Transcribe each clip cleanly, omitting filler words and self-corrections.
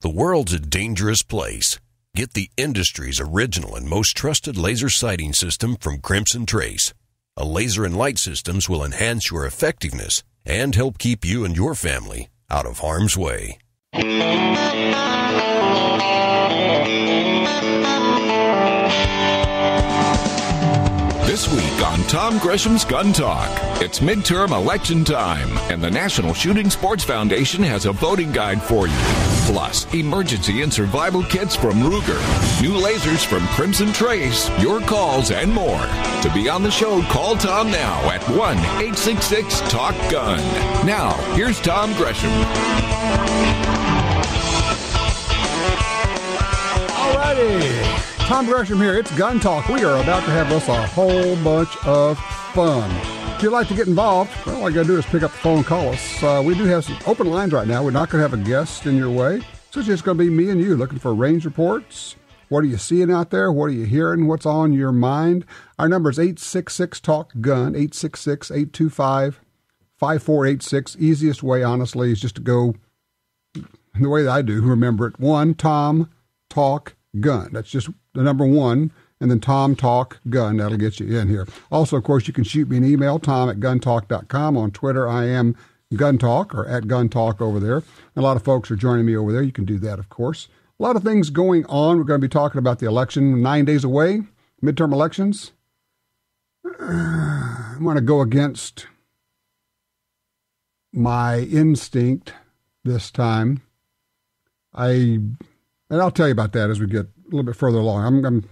The world's a dangerous place. Get the industry's original and most trusted laser sighting system from Crimson Trace. A laser and light systems will enhance your effectiveness and help keep you and your family out of harm's way. This week on Tom Gresham's Gun Talk, it's midterm election time, and the National Shooting Sports Foundation has a voting guide for you. Plus, emergency and survival kits from Ruger, new lasers from Crimson Trace, your calls, and more. To be on the show, call Tom now at 1-866-TALK-GUN. Now, here's Tom Gresham. All righty. Tom Gresham here. It's Gun Talk. We are about to have us a whole bunch of fun. If you'd like to get involved, well, all you got to do is pick up the phone and call us. We do have some open lines right now. We're not going to have a guest in your way. So it's just going to be me and you looking for range reports. What are you seeing out there? What are you hearing? What's on your mind? Our number is 866-TALK-GUN, 866-825-5486. Easiest way, honestly, is just to go the way that I do. Remember it. 1, Tom, Talk, Gun. That's just the number 1, and then Tom Talk Gun. That'll get you in here. Also, of course, you can shoot me an email, tom@guntalk.com. On Twitter, I am Gun Talk, or at Gun Talk over there. A lot of folks are joining me over there. You can do that, of course. A lot of things going on. We're going to be talking about the election 9 days away, midterm elections. I'm going to go against my instinct this time. And I'll tell you about that as we get a little bit further along. I'm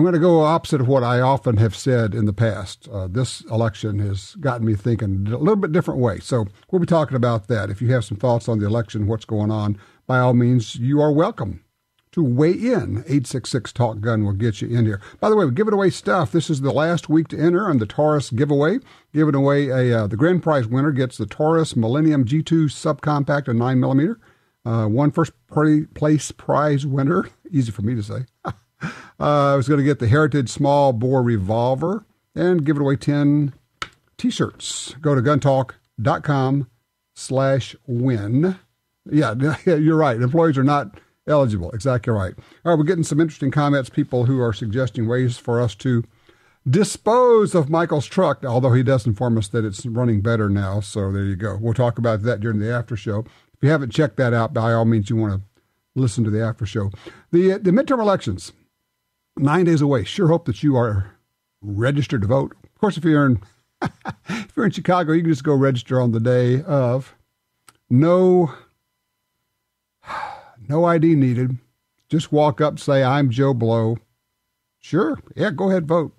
going to go opposite of what I often have said in the past. This election has gotten me thinking a little bit different way. So we'll be talking about that. If you have some thoughts on the election, what's going on, by all means, you are welcome to weigh in. 866-TALK-GUN will get you in here. By the way, we're giving away stuff. This is the last week to enter on the Taurus giveaway. Giving away the grand prize winner gets the Taurus Millennium G2 Subcompact, a 9mm. One first place prize winner, easy for me to say, I was going to get the Heritage Small Bore Revolver and give away 10 T-shirts. Go to guntalk.com/win. Yeah, you're right. Employees are not eligible. Exactly right. All right, we're getting some interesting comments, people who are suggesting ways for us to dispose of Michael's truck, although he does inform us that it's running better now. So there you go. We'll talk about that during the after show. If you haven't checked that out, by all means, you want to listen to the after show. The midterm elections, 9 days away. Sure hope that you are registered to vote. Of course, if you're in Chicago, you can just go register on the day of. No ID needed. Just walk up, say, I'm Joe Blow. Sure. Yeah, go ahead, vote.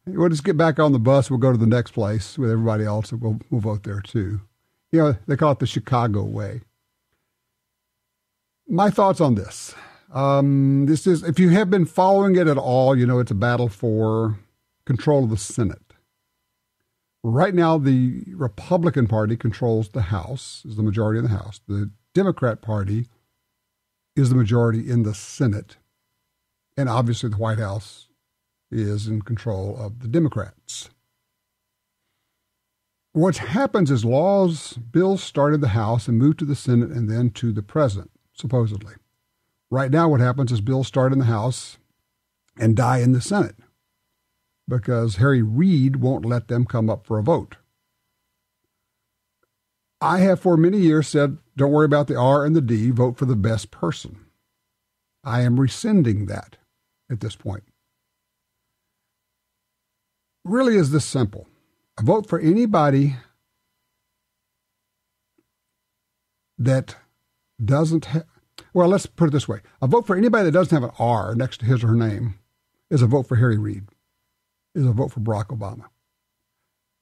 We'll just get back on the bus. We'll go to the next place with everybody else, and we'll vote there too. You know, they call it the Chicago way. My thoughts on this. This is, if you have been following it at all, you know it's a battle for control of the Senate. Right now, the Republican Party controls the House, is the majority in the House. The Democrat Party is the majority in the Senate. And obviously, the White House is in control of the Democrats. What happens is bills start in the House and move to the Senate and then to the President, supposedly. Right now, what happens is bills start in the House and die in the Senate because Harry Reid won't let them come up for a vote. I have for many years said, don't worry about the R and the D, vote for the best person. I am rescinding that at this point. Really is this simple. A vote for anybody that doesn't have, well, let's put it this way. A vote for anybody that doesn't have an R next to his or her name is a vote for Harry Reid, is a vote for Barack Obama.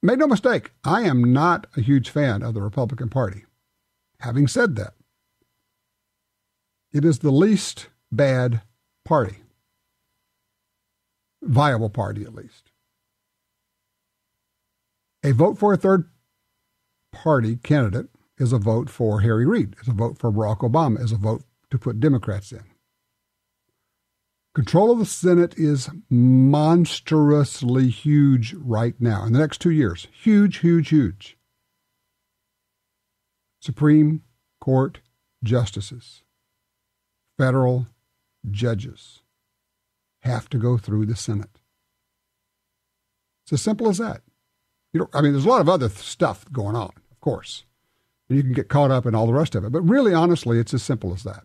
Make no mistake, I am not a huge fan of the Republican Party. Having said that, it is the least bad party. Viable party, at least. A vote for a third party candidate is a vote for Harry Reid, is a vote for Barack Obama, is a vote to put Democrats in. Control of the Senate is monstrously huge right now. In the next 2 years, huge, huge, huge. Supreme Court justices, federal judges, have to go through the Senate. It's as simple as that. There's a lot of other stuff going on, of course. You can get caught up in all the rest of it. But really, honestly, it's as simple as that.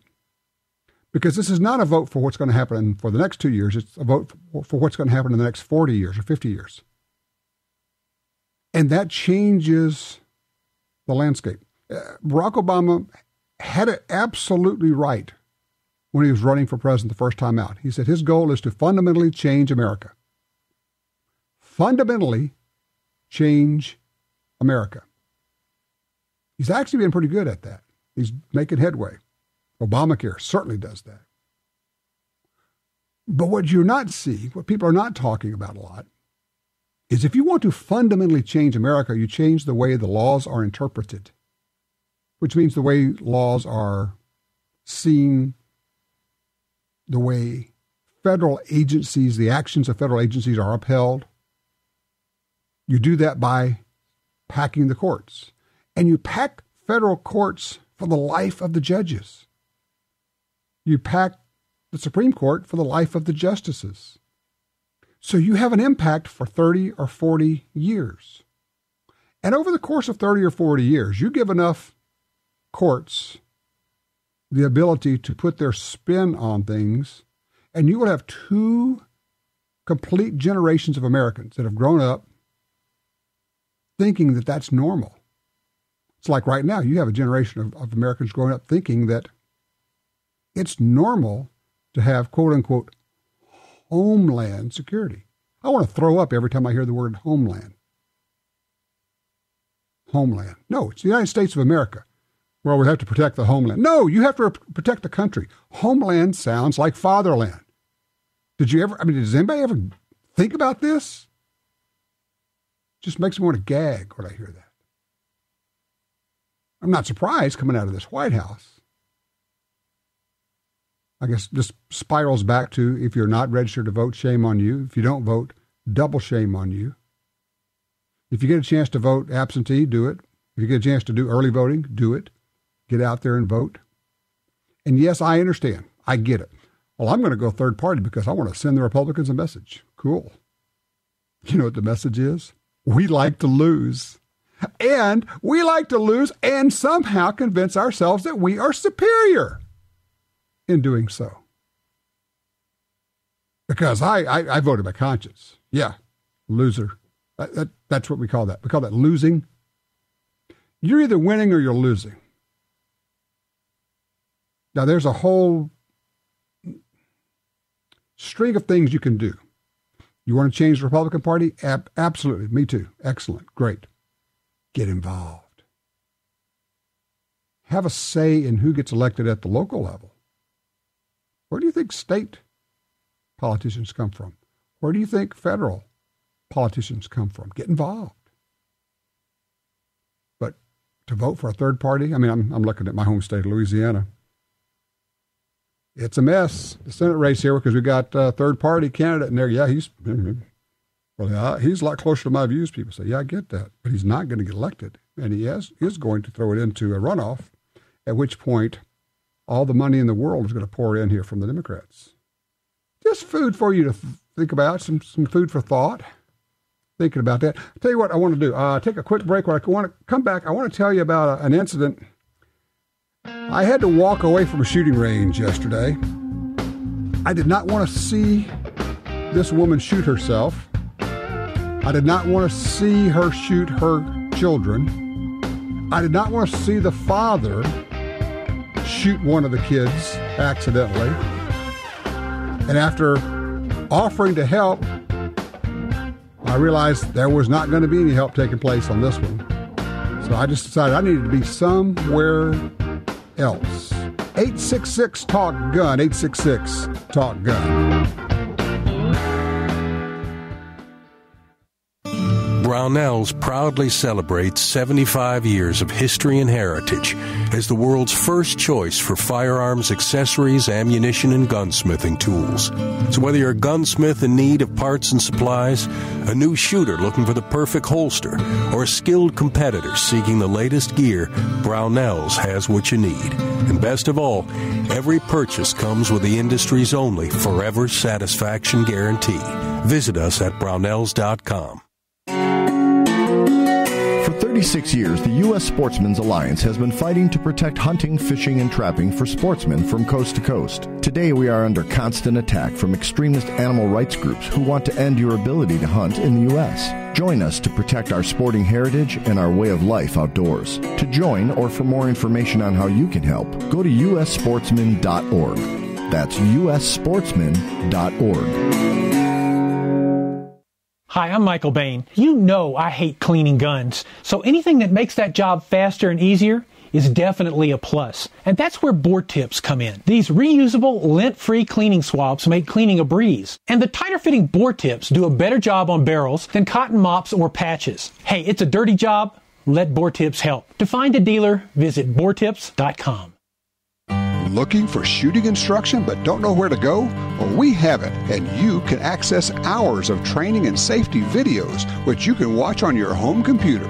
Because this is not a vote for what's going to happen for the next 2 years. It's a vote for what's going to happen in the next 40 years or 50 years. And that changes the landscape. Barack Obama had it absolutely right when he was running for president the first time out. He said his goal is to fundamentally change America. Fundamentally change America. He's actually been pretty good at that. He's making headway. Obamacare certainly does that. But what you're not seeing, what people are not talking about a lot, is if you want to fundamentally change America, you change the way the laws are interpreted, which means the way laws are seen, the way federal agencies, the actions of federal agencies are upheld. You do that by packing the courts. And you pack federal courts for the life of the judges. You pack the Supreme Court for the life of the justices. So you have an impact for 30 or 40 years. And over the course of 30 or 40 years, you give enough courts the ability to put their spin on things, and you will have 2 complete generations of Americans that have grown up thinking that that's normal. It's like right now, you have a generation of Americans growing up thinking that it's normal to have, quote unquote, homeland security. I want to throw up every time I hear the word homeland. Homeland. No, it's the United States of America. Well, we have to protect the homeland. No, you have to protect the country. Homeland sounds like fatherland. Does anybody ever think about this? It just makes me want to gag when I hear that. I'm not surprised coming out of this White House. I guess this spirals back to if you're not registered to vote, shame on you. If you don't vote, double shame on you. If you get a chance to vote absentee, do it. If you get a chance to do early voting, do it. Get out there and vote. And yes, I understand. I get it. Well, I'm going to go third party because I want to send the Republicans a message. Cool. You know what the message is? We like to lose. And we like to lose and somehow convince ourselves that we are superior in doing so. Because I voted by conscience. Yeah, loser. That's what we call that. We call that losing. You're either winning or you're losing. Now, there's a whole string of things you can do. You want to change the Republican Party? Absolutely. Me too. Excellent. Great. Get involved. Have a say in who gets elected at the local level. Where do you think state politicians come from? Where do you think federal politicians come from? Get involved. But to vote for a third party, I'm looking at my home state of Louisiana. It's a mess. The Senate race here because we got a third party candidate in there. Yeah, he's a lot closer to my views. People say, yeah, I get that. But he's not going to get elected. And he is going to throw it into a runoff, at which point all the money in the world is going to pour in here from the Democrats. Just food for you to think about, some food for thought. Thinking about that. I'll tell you what I want to do. Take a quick break. When I want to come back, I want to tell you about an incident. I had to walk away from a shooting range yesterday. I did not want to see this woman shoot herself. I did not want to see her shoot her children. I did not want to see the father shoot one of the kids accidentally. And after offering to help, I realized there was not going to be any help taking place on this one. So I just decided I needed to be somewhere else. 866-TALK-GUN, 866-TALK-GUN. Brownells proudly celebrates 75 years of history and heritage as the world's first choice for firearms, accessories, ammunition, and gunsmithing tools. So whether you're a gunsmith in need of parts and supplies, a new shooter looking for the perfect holster, or a skilled competitor seeking the latest gear, Brownells has what you need. And best of all, every purchase comes with the industry's only forever satisfaction guarantee. Visit us at brownells.com. For 36 years, the U.S. Sportsmen's Alliance has been fighting to protect hunting, fishing, and trapping for sportsmen from coast to coast. Today, we are under constant attack from extremist animal rights groups who want to end your ability to hunt in the U.S. Join us to protect our sporting heritage and our way of life outdoors. To join or for more information on how you can help, go to ussportsman.org. That's ussportsman.org. Hi, I'm Michael Bain. You know I hate cleaning guns, so anything that makes that job faster and easier is definitely a plus. And that's where Board Tips come in. These reusable, lint-free cleaning swabs make cleaning a breeze. And the tighter-fitting Board Tips do a better job on barrels than cotton mops or patches. Hey, it's a dirty job. Let Board Tips help. To find a dealer, visit boardtips.com. Looking for shooting instruction but don't know where to go? Well, we have it, and you can access hours of training and safety videos, which you can watch on your home computer.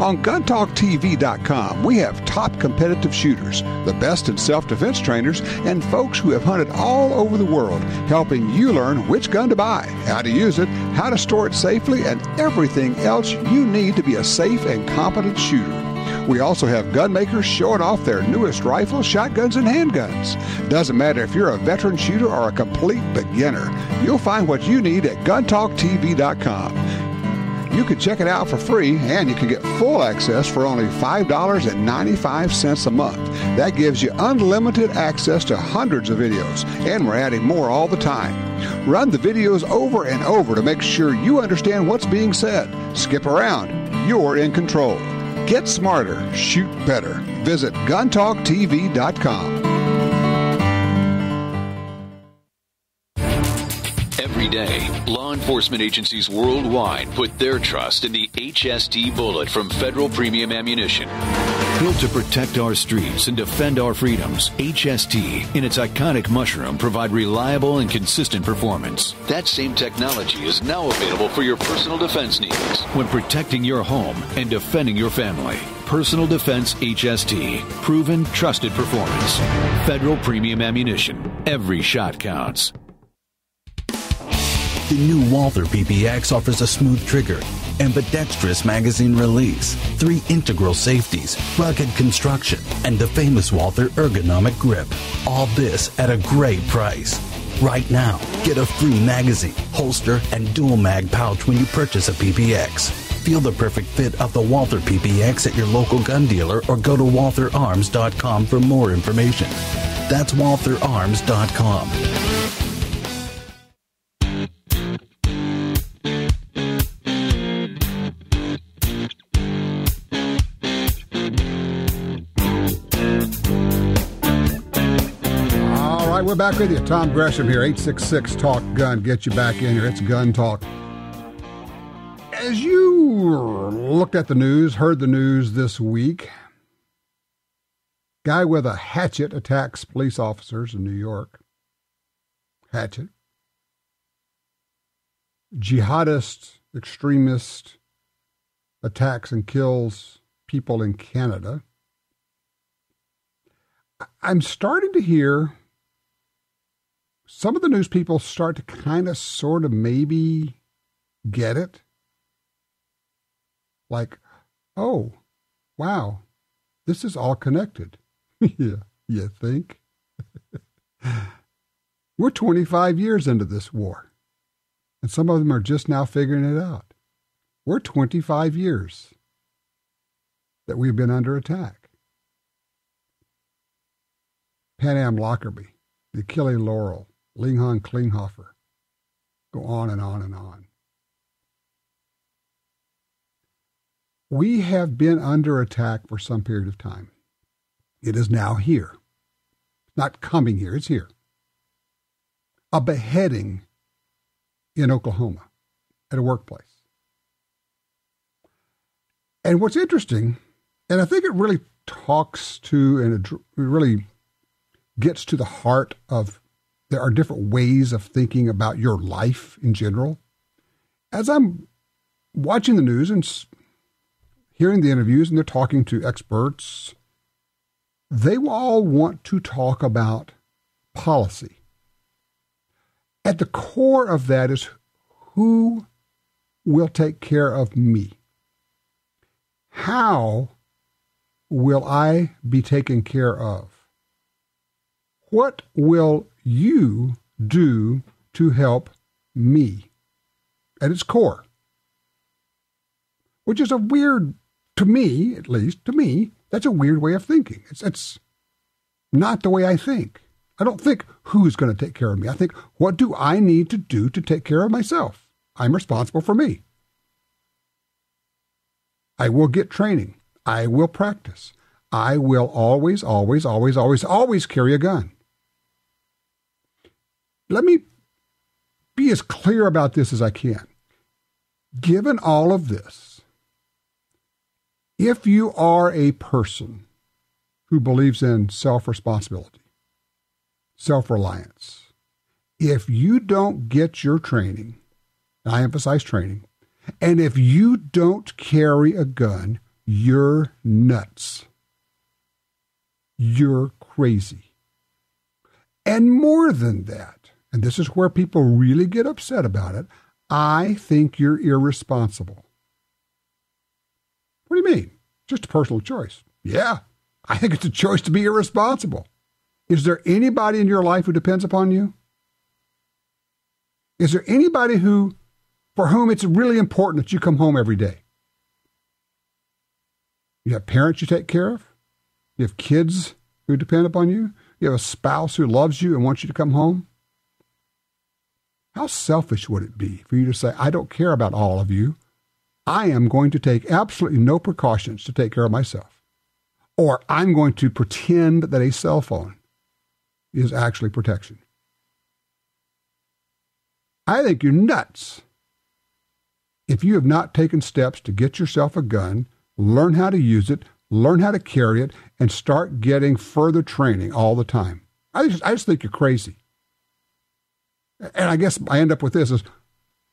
On GunTalkTV.com, we have top competitive shooters, the best in self-defense trainers, and folks who have hunted all over the world, helping you learn which gun to buy, how to use it, how to store it safely, and everything else you need to be a safe and competent shooter. We also have gun makers showing off their newest rifles, shotguns, and handguns. Doesn't matter if you're a veteran shooter or a complete beginner. You'll find what you need at GunTalkTV.com. You can check it out for free, and you can get full access for only $5.95 a month. That gives you unlimited access to hundreds of videos, and we're adding more all the time. Run the videos over and over to make sure you understand what's being said. Skip around. You're in control. Get smarter, shoot better. Visit GunTalkTV.com. Every day, law enforcement agencies worldwide put their trust in the HST bullet from Federal Premium Ammunition. Built to protect our streets and defend our freedoms, HST, in its iconic mushroom, provide reliable and consistent performance. That same technology is now available for your personal defense needs when protecting your home and defending your family. Personal Defense HST. Proven, trusted performance. Federal Premium Ammunition. Every shot counts. The new Walther PPX offers a smooth trigger, ambidextrous magazine release, 3 integral safeties, rugged construction, and the famous Walther ergonomic grip. All this at a great price. Right now, get a free magazine, holster, and dual mag pouch when you purchase a PPX. Feel the perfect fit of the Walther PPX at your local gun dealer or go to waltherarms.com for more information. That's waltherarms.com. We're back with you. Tom Gresham here, 866-TALK-GUN. Get you back in here. It's Gun Talk. As you looked at the news, heard the news this week, guy with a hatchet attacks police officers in New York. Hatchet. Jihadist, extremist attacks and kills people in Canada. I'm starting to hear some of the news people start to kind of sort of maybe get it. Like, oh, wow, this is all connected. Yeah, you think? We're 25 years into this war, and some of them are just now figuring it out. We're 25 years that we've been under attack. Pan Am Lockerbie, the Achille Laurel, Linghorn Klinghoffer, go on and on and on. We have been under attack for some period of time. It is now here. Not coming here, it's here. A beheading in Oklahoma at a workplace. And what's interesting, and I think it really talks to and it really gets to the heart of there are different ways of thinking about your life in general. As I'm watching the news and hearing the interviews and they're talking to experts, they all want to talk about policy. At the core of that is who will take care of me? How will I be taken care of? What will you do to help me? At its core. Which is a weird, to me, at least, to me, that's a weird way of thinking. It's not the way I think. I don't think who's going to take care of me. I think, what do I need to do to take care of myself? I'm responsible for me. I will get training. I will practice. I will always carry a gun. Let me be as clear about this as I can. Given all of this, if you are a person who believes in self-responsibility, self-reliance, if you don't get your training, I emphasize training, and if you don't carry a gun, you're nuts. You're crazy. And more than that, and this is where people really get upset about it, I think you're irresponsible. What do you mean? Just a personal choice. Yeah, I think it's a choice to be irresponsible. Is there anybody in your life who depends upon you? Is there anybody for whom it's really important that you come home every day? You have parents you take care of? You have kids who depend upon you? You have a spouse who loves you and wants you to come home? How selfish would it be for you to say, I don't care about all of you. I am going to take absolutely no precautions to take care of myself. Or I'm going to pretend that a cell phone is actually protection. I think you're nuts if you have not taken steps to get yourself a gun, learn how to use it, learn how to carry it, and start getting further training all the time. I just think you're crazy. And I guess I end up with this is,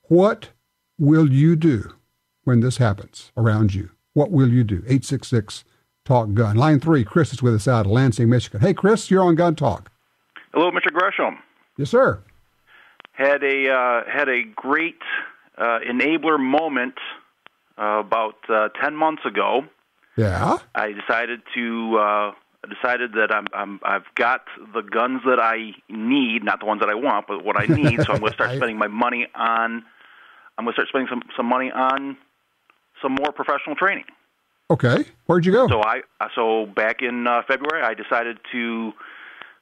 what will you do when this happens around you? What will you do? 866-TALK-GUN. Line 3, Chris is with us out of Lansing, Michigan. Hey, Chris, you're on Gun Talk. Hello, Mr. Gresham. Yes, sir. Had a great enabler moment about 10 months ago. Yeah. I decided that I've got the guns that I need, not the ones that I want, but what I need. So I'm going to start spending my money on. I'm going to start spending some money on some more professional training. Okay. Where'd you go? So back in February, I decided to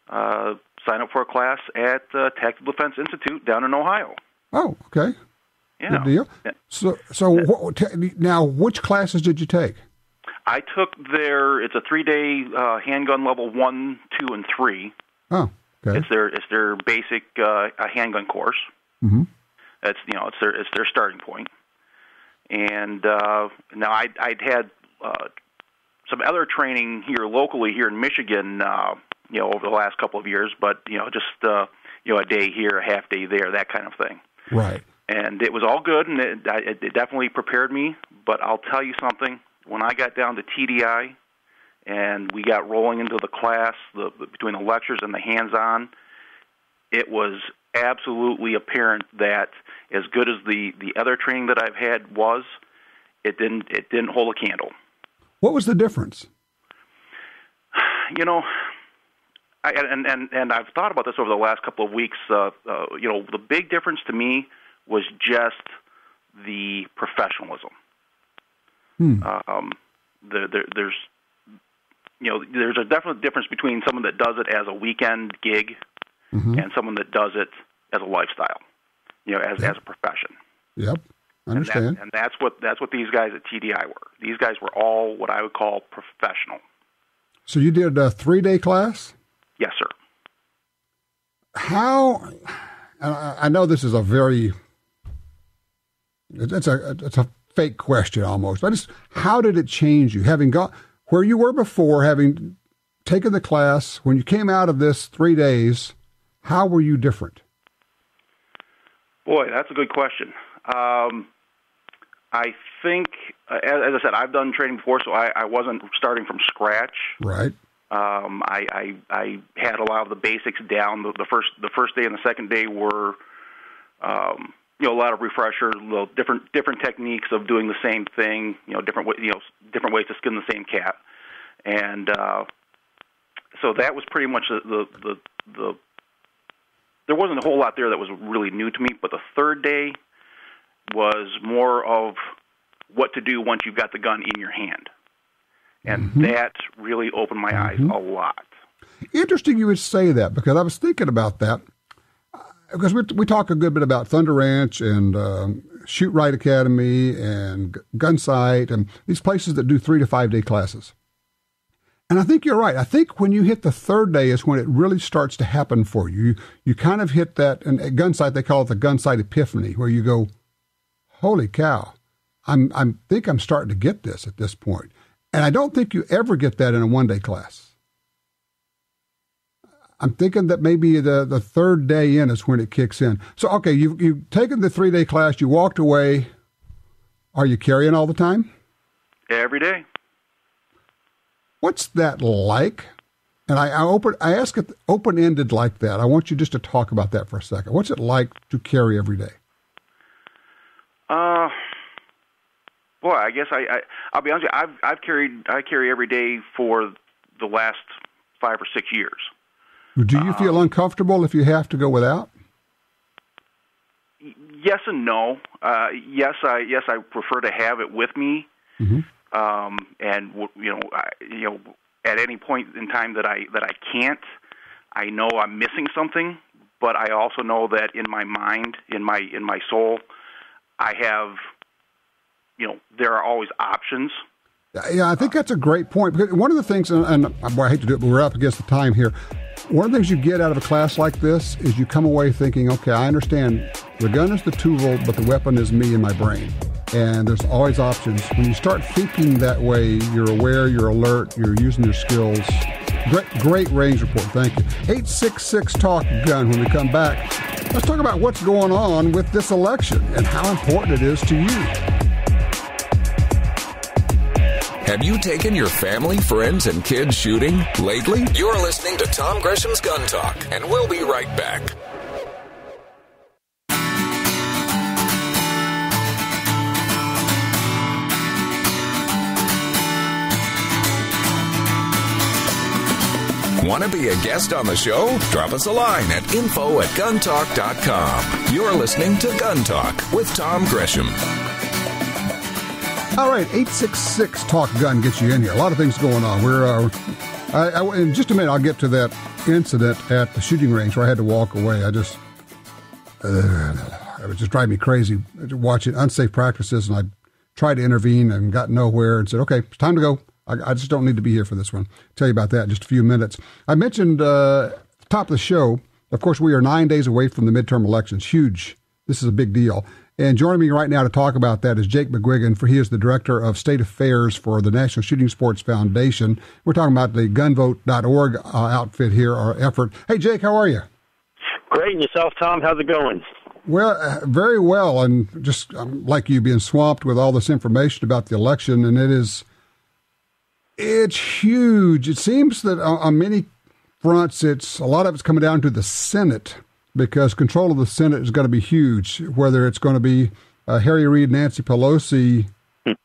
sign up for a class at Tactical Defense Institute down in Ohio. Oh, okay. Yeah. Good deal. Yeah. Now, which classes did you take? I took it's a 3-day handgun level 1, 2, and 3. Oh, okay. It's their basic handgun course. Mm-hmm. It's their starting point. And now I'd had some other training here locally here in Michigan, over the last couple of years, but just a day here, a half day there, that kind of thing. Right. And it was all good, and it definitely prepared me. But I'll tell you something. When I got down to TDI and we got rolling into the class, between the lectures and the hands-on, it was absolutely apparent that as good as the other training that I've had was, it didn't hold a candle. What was the difference? And I've thought about this over the last couple of weeks. The big difference to me was just the professionalism. There's a definite difference between someone that does it as a weekend gig and someone that does it as a lifestyle, as a profession. Yep, I understand. And that's what these guys at TDI were. These guys were all what I would call professional. So you did a 3-day class? Yes, sir. How? I know this is it's a fake question almost. How did it change you? Having got where you were before, having taken the class, when you came out of this 3 days, how were you different? Boy, that's a good question. I think, as I said, I've done training before, so I wasn't starting from scratch. Right. I had a lot of the basics down. The first day and the second day were, a lot of refreshers, little different techniques of doing the same thing. Different ways to skin the same cat, and so that was pretty much the. There wasn't a whole lot there that was really new to me, but the third day was more of what to do once you've got the gun in your hand. And that really opened my eyes a lot. Interesting you would say that, because I was thinking about that. Because we talk a good bit about Thunder Ranch and Shoot Right Academy and Gunsight and these places that do 3 to 5 day classes. And I think you're right. I think when you hit the third day is when it really starts to happen for you. You kind of hit that, and at Gunsight, they call it the Gunsight epiphany, where you go, holy cow, I think I'm starting to get this at this point. And I don't think you ever get that in a 1 day class. I'm thinking that maybe the third day in is when it kicks in. So, okay, you've taken the 3 day class, you walked away. Are you carrying all the time? Every day. What's that like? And I ask it open-ended like that. I want you just to talk about that for a second. What's it like to carry every day? Boy, I guess I'll be honest with you, I carry every day for the last 5 or 6 years. Do you feel uncomfortable if you have to go without? Yes and no. Yes, I prefer to have it with me. Mm-hmm. And at any point in time that I can't, I know I'm missing something. But I also know that in my mind, in my soul, I have, there are always options. Yeah, I think that's a great point. Because one of the things, and I hate to do it, but we're up against the time here. One of the things you get out of a class like this is you come away thinking, okay, I understand the gun is the tool, but the weapon is me and my brain. And there's always options. When you start thinking that way, you're aware, you're alert, you're using your skills. Great range report. Thank you. 866-TALK-GUN. When we come back, let's talk about what's going on with this election and how important it is to you. Have you taken your family, friends, and kids shooting lately? You're listening to Tom Gresham's Gun Talk, and we'll be right back. Want to be a guest on the show? Drop us a line at info@guntalk.com. You're listening to Gun Talk with Tom Gresham. All right, 866-TALK-GUN gets you in here. A lot of things going on. In just a minute, I'll get to that incident at the shooting range where I had to walk away. It was just driving me crazy watching unsafe practices, and I tried to intervene and got nowhere and said, okay, it's time to go. I just don't need to be here for this one. I'll tell you about that in just a few minutes. I mentioned at the top of the show, of course, we are 9 days away from the midterm elections. Huge. This is a big deal. And joining me right now to talk about that is Jake McGuigan, he is the Director of State Affairs for the National Shooting Sports Foundation. We're talking about the gunvote.org outfit here, our effort. Hey, Jake, how are you? Great. And yourself, Tom? How's it going? Well, very well. And just like you, being swamped with all this information about the election, and it's huge. It seems that on many fronts, a lot of it's coming down to the Senate, because control of the Senate is going to be huge, whether it's going to be Harry Reid, Nancy Pelosi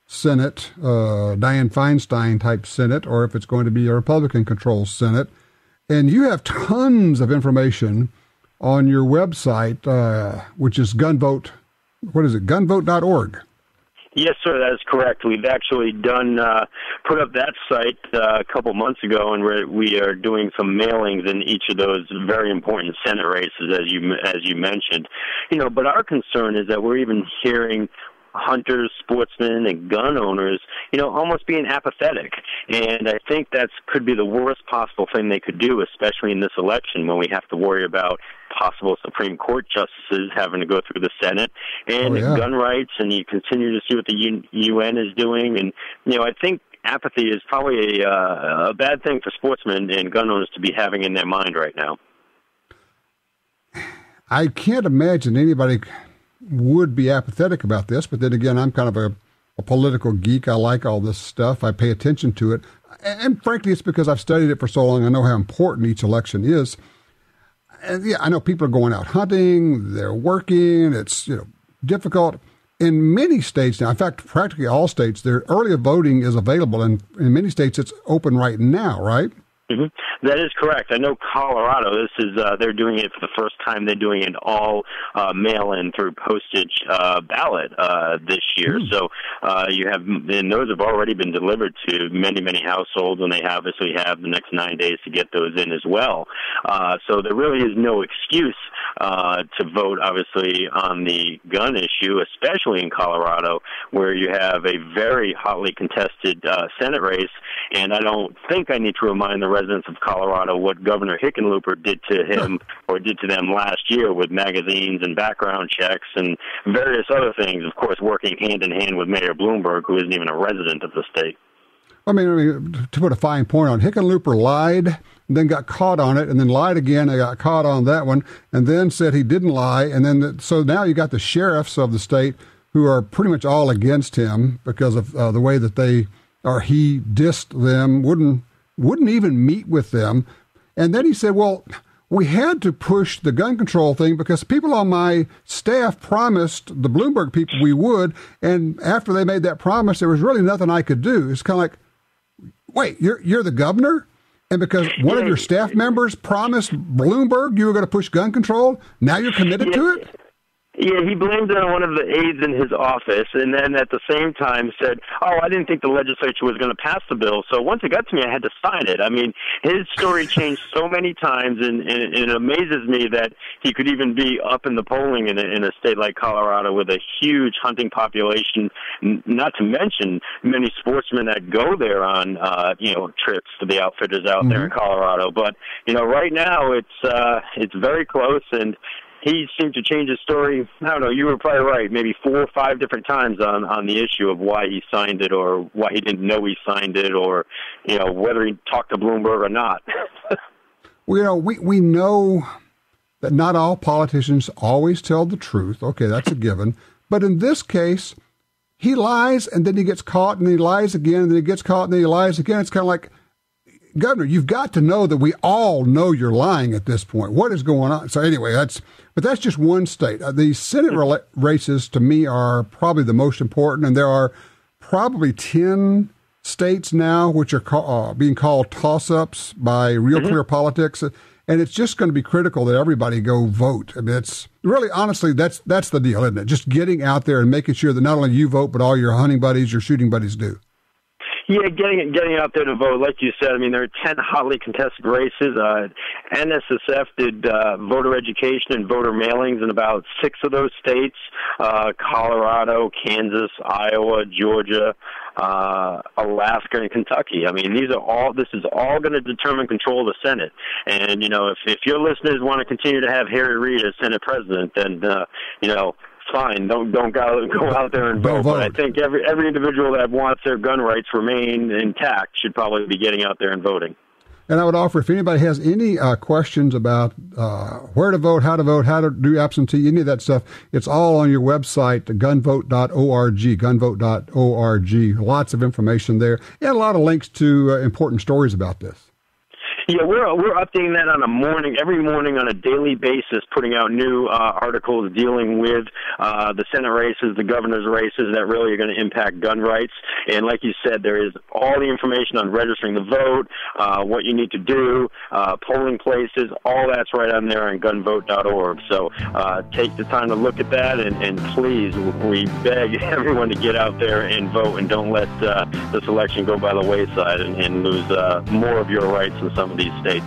Senate, Dianne Feinstein type Senate, or if it's going to be a Republican-controlled Senate. And you have tons of information on your website, which is gunvote.org. Yes, sir, that is correct. We've actually put up that site a couple months ago, and we are doing some mailings in each of those very important Senate races, as you mentioned. But our concern is that we're even hearing hunters, sportsmen, and gun owners, almost being apathetic. And I think that could be the worst possible thing they could do, especially in this election when we have to worry about possible Supreme Court justices having to go through the Senate, and gun rights, and you continue to see what the UN is doing. And, I think apathy is probably a bad thing for sportsmen and gun owners to be having in their mind right now. I can't imagine anybody would be apathetic about this, but then again, I'm kind of a political geek. I like all this stuff. I pay attention to it. And frankly, it's because I've studied it for so long. I know how important each election is. And I know people are going out hunting, they're working, it's difficult. In many states now, in fact, practically all states, their early voting is available, and in many states it's open right now, right? Mm-hmm. That is correct. I know Colorado, they're doing it for the first time. They're doing an all mail-in through postage ballot this year. So and those have already been delivered to many, many households, and they obviously have the next 9 days to get those in as well. So there really is no excuse to vote, obviously, on the gun issue, especially in Colorado, where you have a very hotly contested Senate race. And I don't think I need to remind the residents of Colorado what Governor Hickenlooper did to him or did to them last year with magazines and background checks and various other things, of course, working hand in hand with Mayor Bloomberg, who isn't even a resident of the state. I mean, to put a fine point on, Hickenlooper lied, and then got caught on it, and then lied again, and got caught on that one, and then said he didn't lie, and then so now you got the sheriffs of the state who are pretty much all against him because of the way that he dissed them, wouldn't even meet with them. And then he said, well, we had to push the gun control thing because people on my staff promised the Bloomberg people we would, and after they made that promise, there was really nothing I could do. It's kind of like, wait, you're the governor? And because one of your staff members promised Bloomberg you were going to push gun control, now you're committed to it? Yeah, he blamed it on one of the aides in his office, and then at the same time said, I didn't think the legislature was going to pass the bill, so once it got to me, I had to sign it. I mean, his story changed so many times, and it amazes me that he could even be up in the polling in a state like Colorado with a huge hunting population, not to mention many sportsmen that go there on, trips to the outfitters out there in Colorado. But, right now it's very close, and he seemed to change his story. I don't know, you were probably right, maybe 4 or 5 different times on the issue of why he signed it or why he didn't know he signed it or, whether he talked to Bloomberg or not. Well, we know that not all politicians always tell the truth. Okay, that's a given. But in this case, he lies and then he gets caught and he lies again and then he gets caught and then he lies again. It's kind of like, Governor, you've got to know that we all know you're lying at this point. What is going on? So anyway, that's just one state. The Senate races, to me, are probably the most important, and there are probably 10 states now which are being called toss-ups by Real Clear Politics, and it's just going to be critical that everybody go vote. I mean, it's really, honestly, that's the deal, isn't it? Just getting out there and making sure that not only you vote, but all your hunting buddies, your shooting buddies do. Yeah, getting out there to vote, like you said. I mean, there are 10 hotly contested races. NSSF did voter education and voter mailings in about 6 of those states: Colorado, Kansas, Iowa, Georgia, Alaska, and Kentucky. I mean, this is all going to determine control of the Senate. And if your listeners want to continue to have Harry Reid as Senate president, then fine, don't go out there and vote. But I think every individual that wants their gun rights remain intact should probably be getting out there and voting. And I would offer, if anybody has any questions about where to vote, how to do absentee, any of that stuff, it's all on your website, gunvote.org, gunvote.org. Lots of information there and a lot of links to important stories about this. Yeah, we're updating that every morning on a daily basis, putting out new articles dealing with the Senate races, the governor's races that really are going to impact gun rights. And like you said, there is all the information on registering to vote, what you need to do, polling places, all that's right on there on gunvote.org. So take the time to look at that, and please, we beg everyone to get out there and vote, and don't let this election go by the wayside and lose more of your rights in some of these states.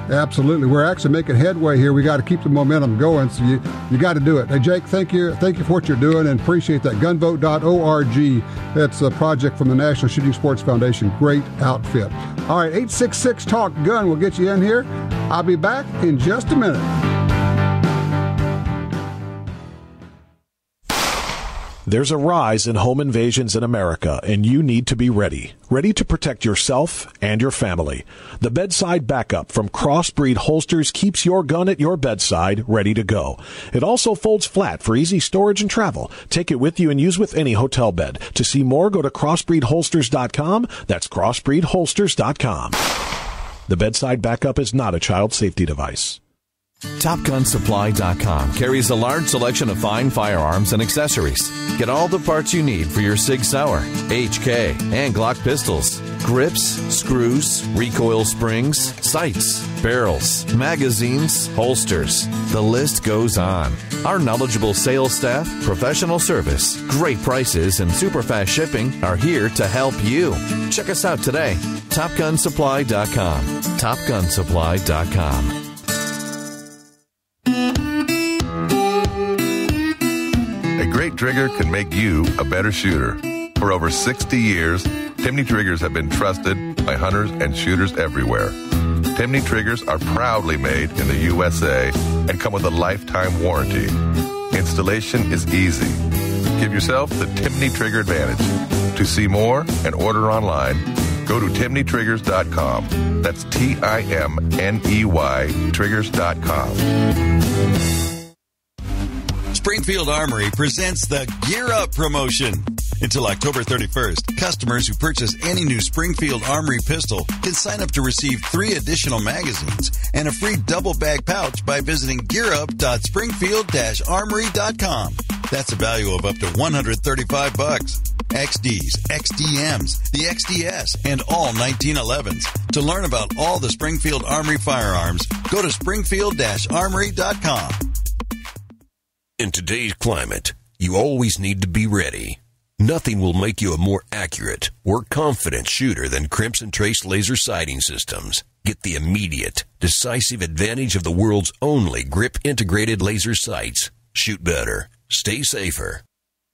Absolutely. We're actually making headway here. We got to keep the momentum going, so you got to do it. Hey, Jake, thank you for what you're doing, and appreciate that. Gunvote.org. That's a project from the National Shooting Sports Foundation. Great outfit. All right, 866-TALK-GUN will get you in here. I'll be back in just a minute. There's a rise in home invasions in America, and you need to be ready. Ready to protect yourself and your family. The bedside backup from Crossbreed Holsters keeps your gun at your bedside, ready to go. It also folds flat for easy storage and travel. Take it with you and use with any hotel bed. To see more, go to crossbreedholsters.com. That's crossbreedholsters.com. The bedside backup is not a child safety device. TopGunSupply.com carries a large selection of fine firearms and accessories. Get all the parts you need for your Sig Sauer, HK, and Glock pistols. Grips, screws, recoil springs, sights, barrels, magazines, holsters. The list goes on. Our knowledgeable sales staff, professional service, great prices, and super fast shipping are here to help you. Check us out today. TopGunSupply.com. TopGunSupply.com. A great trigger can make you a better shooter. For over 60 years, Timney triggers have been trusted by hunters and shooters everywhere. Timney triggers are proudly made in the USA and come with a lifetime warranty. Installation is easy. Give yourself the Timney Trigger advantage. To see more and order online, go to timneytriggers.com. That's TIMNEY triggers.com. Springfield Armory presents the Gear Up promotion. Until October 31st, customers who purchase any new Springfield Armory pistol can sign up to receive 3 additional magazines and a free double bag pouch by visiting gearup.springfield-armory.com. That's a value of up to $135. XDs, XDMs, the XDS, and all 1911s. To learn about all the Springfield Armory firearms, go to springfield-armory.com. In today's climate, you always need to be ready. Nothing will make you a more accurate or confident shooter than Crimson Trace laser sighting systems. Get the immediate, decisive advantage of the world's only grip-integrated laser sights. Shoot better. Stay safer.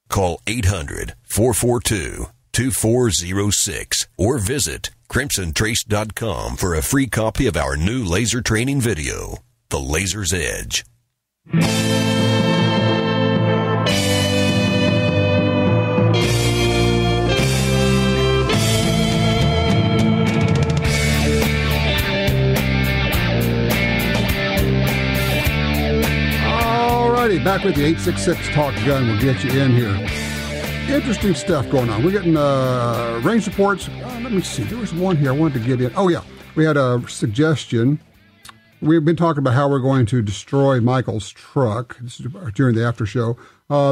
Call 800-442-2406 or visit crimsontrace.com for a free copy of our new laser training video, The Laser's Edge. Back with the 866 Talk Gun. We'll get you in here. Interesting stuff going on. We're getting range reports. Let me see. There was one here I wanted to get in. Oh, yeah. We had a suggestion. We've been talking about how we're going to destroy Michael's truck during the after show.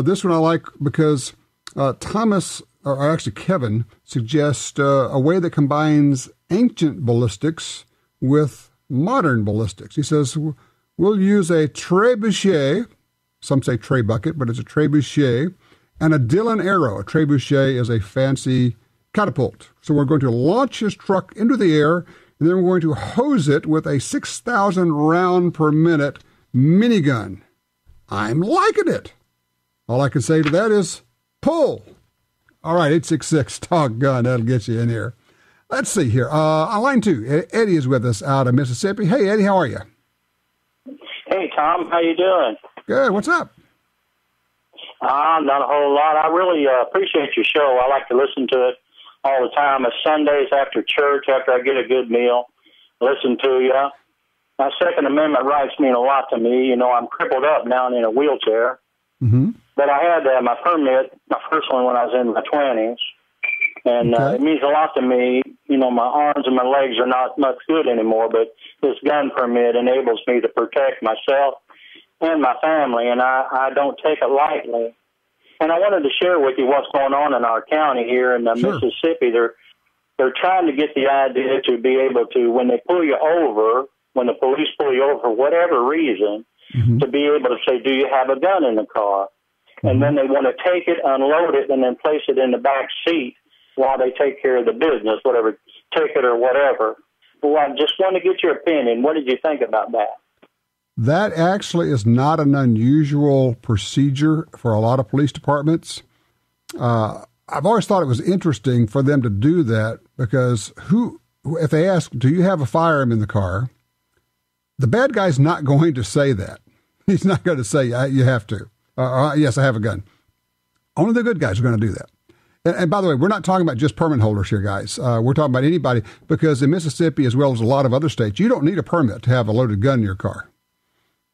This one I like because Thomas, or actually Kevin, suggests a way that combines ancient ballistics with modern ballistics. He says, we'll use a trebuchet. Some say tray bucket, but it's a trebuchet, and a Dillon arrow. A trebuchet is a fancy catapult. So we're going to launch his truck into the air, and then we're going to hose it with a 6,000 round per minute minigun. I'm liking it. All I can say to that is pull. All right, 866 Talk Gun. That'll get you in here. Let's see here. On line 2, Eddie is with us out of Mississippi. Hey, Eddie, how are you? Hey, Tom. How you doing? Good. What's up? Not a whole lot. I really appreciate your show. I like to listen to it all the time. It's Sundays after church, after I get a good meal, listen to you. My Second Amendment rights mean a lot to me. You know, I'm crippled up now and in a wheelchair. Mm-hmm. But I had my permit, my first one, when I was in my 20s. And it means a lot to me. You know, my arms and my legs are not much good anymore, but this gun permit enables me to protect myself and my family, and I don't take it lightly. And I wanted to share with you what's going on in our county here in Mississippi. They're trying to get the idea to be able to, when they pull you over, when the police pull you over for whatever reason, to be able to say, do you have a gun in the car? And then they want to take it, unload it, and then place it in the back seat while they take care of the business, whatever, ticket or whatever. Well, I just want to get your opinion. What did you think about that? That actually is not an unusual procedure for a lot of police departments. I've always thought it was interesting for them to do that because if they ask, do you have a firearm in the car? The bad guy's not going to say that. He's not going to say, you have to. Yes, I have a gun. Only the good guys are going to do that. And by the way, we're not talking about just permit holders here, guys. We're talking about anybody, because in Mississippi, as well as a lot of other states, you don't need a permit to have a loaded gun in your car.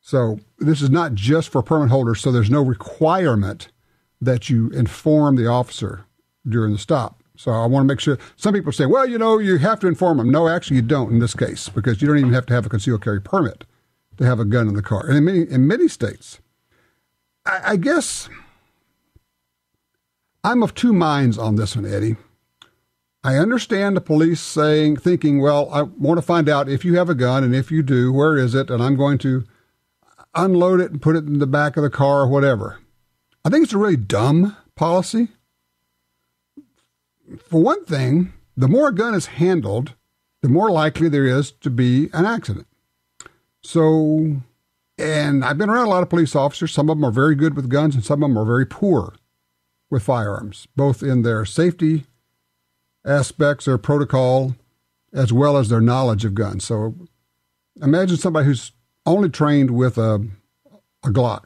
So this is not just for permit holders, so there's no requirement that you inform the officer during the stop. So I want to make sure. Some people say, well, you have to inform them. No, actually, you don't in this case, because you don't even have to have a concealed carry permit to have a gun in the car. And in many states, I guess I'm of two minds on this one, Eddie. I understand the police thinking, well, I want to find out if you have a gun, and if you do, where is it? And I'm going to unload it and put it in the back of the car or whatever. I think it's a really dumb policy. For one thing, the more a gun is handled, the more likely there is to be an accident. So, and I've been around a lot of police officers. Some of them are very good with guns, and some of them are very poor with firearms, both in their safety aspects, their protocol, as well as their knowledge of guns. So imagine somebody who's only trained with a Glock,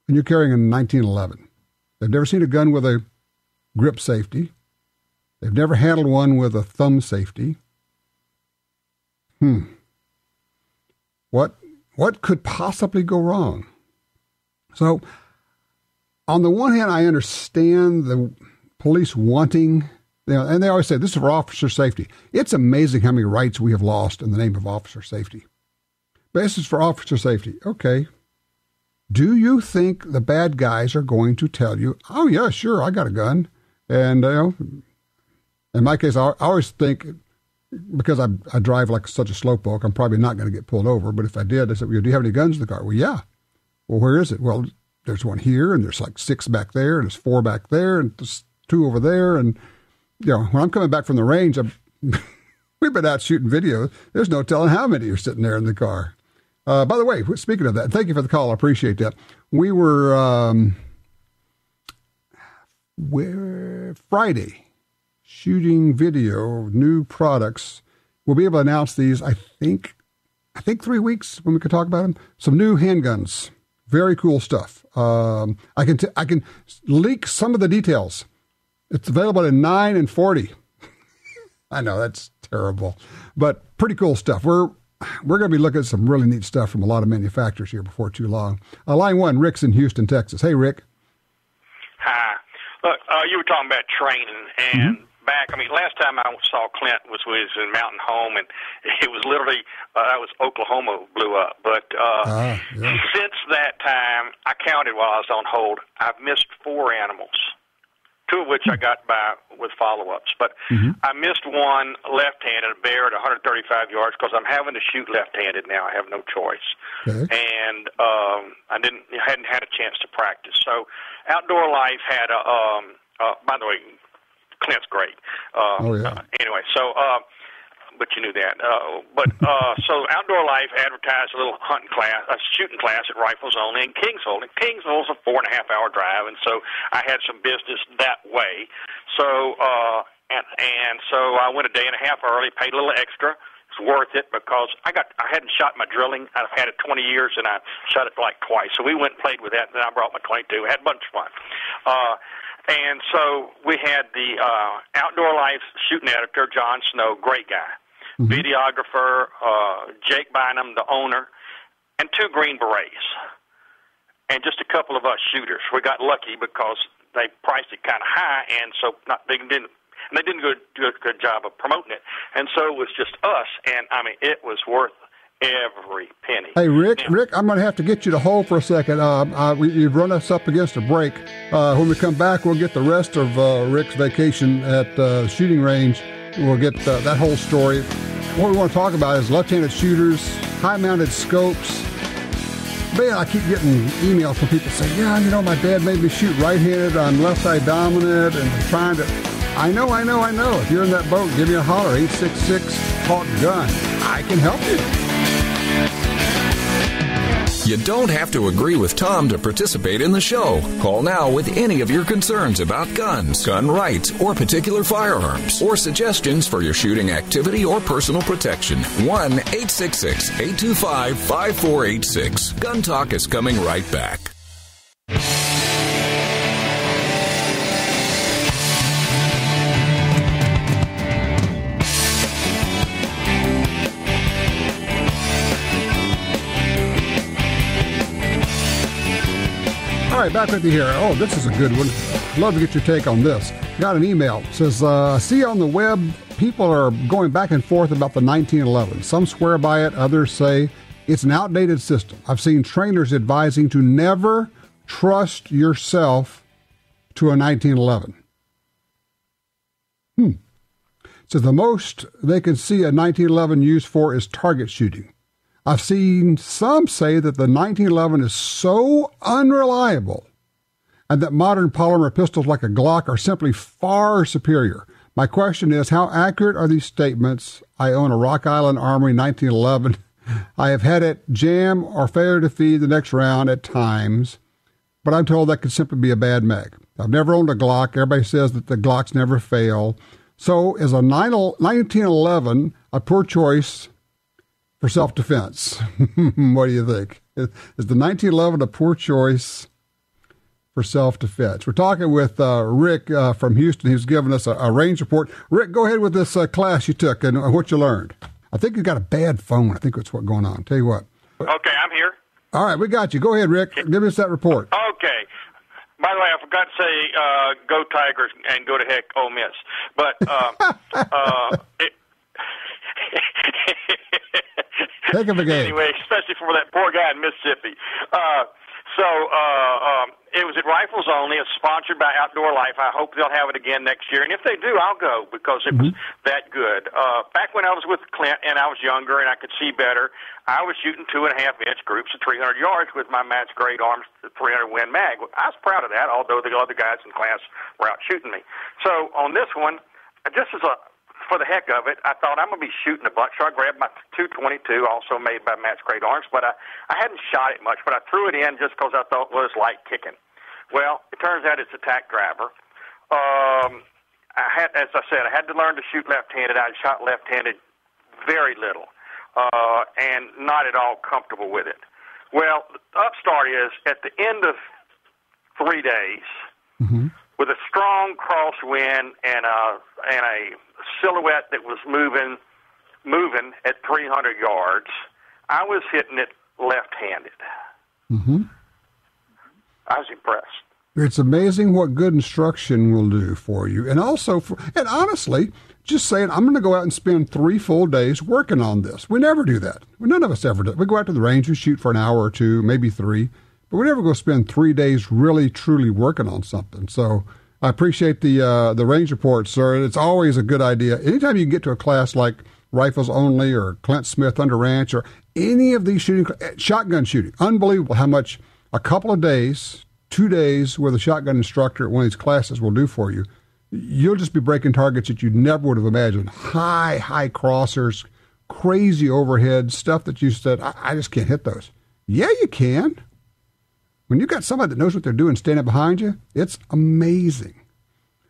and you're carrying a 1911. They've never seen a gun with a grip safety. They've never handled one with a thumb safety. What could possibly go wrong? So, on the one hand, I understand the police wanting, and they always say this is for officer safety. It's amazing how many rights we have lost in the name of officer safety. But this is for officer safety. Okay. Do you think the bad guys are going to tell you, oh, yeah, sure, I got a gun? And, in my case, I always think, because I drive like such a slowpoke, I'm probably not going to get pulled over. But if I did, I said, well, do you have any guns in the car? Well, yeah. Well, where is it? Well, there's one here, and there's like 6 back there, and there's 4 back there, and there's 2 over there. And, when I'm coming back from the range, we've been out shooting videos. There's no telling how many are sitting there in the car. By the way, speaking of that, thank you for the call. I appreciate that. We were Friday shooting video, new products. We'll be able to announce these, I think 3 weeks when we can talk about them. Some new handguns. Very cool stuff. I can leak some of the details. It's available in 9 and 40. I know that's terrible, but pretty cool stuff. We're going to be looking at some really neat stuff from a lot of manufacturers here before too long. Line 1, Rick's in Houston, Texas. Hey, Rick. Hi. Look, you were talking about training, and last time I saw Clint was in Mountain Home, and it was literally, that was Oklahoma blew up. But since that time, I counted while I was on hold, I've missed 4 animals, 2 of which I got by with follow-ups. But I missed one left-handed, a bear at 135 yards, because I'm having to shoot left-handed now. I have no choice. Okay. And I hadn't had a chance to practice. So Outdoor Life had by the way, Clint's great. Anyway, so, but you knew that. So Outdoor Life advertised a little hunting class, a shooting class at Rifles Only in Kingsville. And Kingsville's a 4.5-hour drive, and so I had some business that way. So, and so I went a day and a half early, paid a little extra. It's worth it because I hadn't shot my drilling. I've had it 20 years, and I shot it like twice. So we went and played with that, and then I brought my .22. Had a bunch of fun. And so we had the Outdoor Life shooting editor, John Snow, great guy. Videographer, Jake McGuigan, the owner, and 2 Green Berets. And just a couple of us shooters. We got lucky because they priced it kind of high, and so they didn't do a good job of promoting it. And so it was just us, and, it was worth every penny. Hey, Rick, I'm going to have to get you to hold for a second. You've run us up against a break. When we come back, we'll get the rest of Rick's vacation at the shooting range. We'll get that whole story. What we want to talk about is left-handed shooters, high-mounted scopes. Man, I keep getting emails from people saying, my dad made me shoot right-handed. I'm left-eye dominant, and I'm trying to... I know. If you're in that boat, give me a holler, 866-TALK-GUN. I can help you. You don't have to agree with Tom to participate in the show. Call now with any of your concerns about guns, gun rights, or particular firearms, or suggestions for your shooting activity or personal protection. 1-866-825-5486. Gun Talk is coming right back. All right, back with you here. Oh, this is a good one. Love to get your take on this. Got an email. It says, see on the web, people are going back and forth about the 1911. Some swear by it. Others say it's an outdated system. I've seen trainers advising to never trust yourself to a 1911. So the most they can see a 1911 used for is target shooting. I've seen some say that the 1911 is so unreliable and that modern polymer pistols like a Glock are simply far superior. My question is, how accurate are these statements? I own a Rock Island Armory 1911. I have had it jam or failure to feed the next round at times, but I'm told that could simply be a bad mag. I've never owned a Glock. Everybody says that the Glocks never fail. So is a 1911 a poor choice for self-defense? What do you think? Is the 1911 a poor choice for self-defense? We're talking with Rick from Houston. He's giving us a range report. Rick, go ahead with this class you took and what you learned. I think you got a bad phone. I think that's what's going on. Tell you what. Okay, I'm here. All right, we got you. Go ahead, Rick. Give us that report. Okay. By the way, I forgot to say go Tigers and go to heck Ole Miss. But heck of a game. Anyway, especially for that poor guy in Mississippi. It was at Rifles Only. It's sponsored by Outdoor Life. I hope they'll have it again next year. And if they do, I'll go because it was that good. Back when I was with Clint and I was younger and I could see better, I was shooting 2.5-inch groups of 300 yards with my Match Great Arms 300 Win mag. I was proud of that, although the other guys in class were out shooting me. So on this one, just for the heck of it, I thought I'm going to be shooting a bunch. So I grabbed my 222, also made by Match Great Arms, but I hadn't shot it much, but I threw it in just because I thought it was light kicking. Well, it turns out it's a tack driver. As I said, I had to learn to shoot left-handed. I shot left-handed very little and not at all comfortable with it. Well, the upstart is at the end of 3 days, with a strong crosswind and a silhouette that was moving at 300 yards, I was hitting it left-handed. I was impressed. It's amazing what good instruction will do for you. And also, and honestly, just saying, I'm going to go out and spend 3 full days working on this. We never do that. None of us ever do. We go out to the range, we shoot for an hour or two, maybe 3, but we never go spend 3 days really, truly working on something. So I appreciate the range report, sir. It's always a good idea. Anytime you can get to a class like Rifles Only or Clint Smith Under Ranch or any of these shotgun shooting, unbelievable how much a couple of days, 2 days with a shotgun instructor at one of these classes will do for you. You'll just be breaking targets that you never would have imagined. High crossers, crazy overhead, stuff that you said, I just can't hit those. Yeah, you can. When you got somebody that knows what they're doing standing behind you, it's amazing.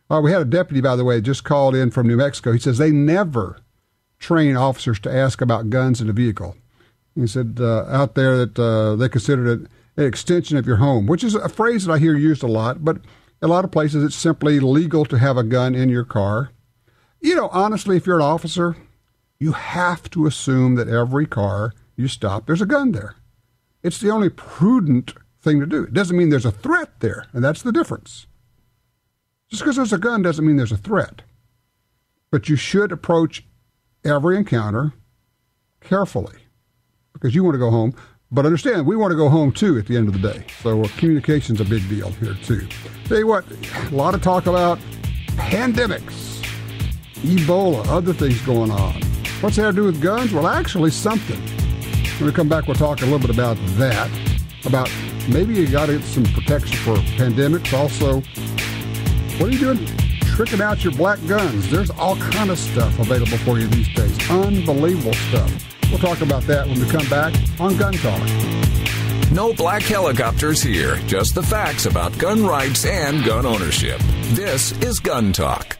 We had a deputy, by the way, just called in from New Mexico. He says they never train officers to ask about guns in a vehicle. He said out there that they considered it an extension of your home, which is a phrase that I hear used a lot, but a lot of places it's simply legal to have a gun in your car. You know, honestly, if you're an officer, you have to assume that every car you stop, there's a gun there. It's the only prudent thing to do. It doesn't mean there's a threat there, and that's the difference. Just because there's a gun doesn't mean there's a threat. But you should approach every encounter carefully because you want to go home. But understand, we want to go home, too, at the end of the day. So communication's a big deal here, too. Tell you what, a lot of talk about pandemics, Ebola, other things going on. What's that to do with guns? Well, actually, something. When we come back, we'll talk a little bit about that, about maybe you got to get some protection for pandemics. Also, what are you doing tricking out your black guns? There's all kind of stuff available for you these days. Unbelievable stuff. We'll talk about that when we come back on Gun Talk. No black helicopters here, just the facts about gun rights and gun ownership. This is Gun Talk.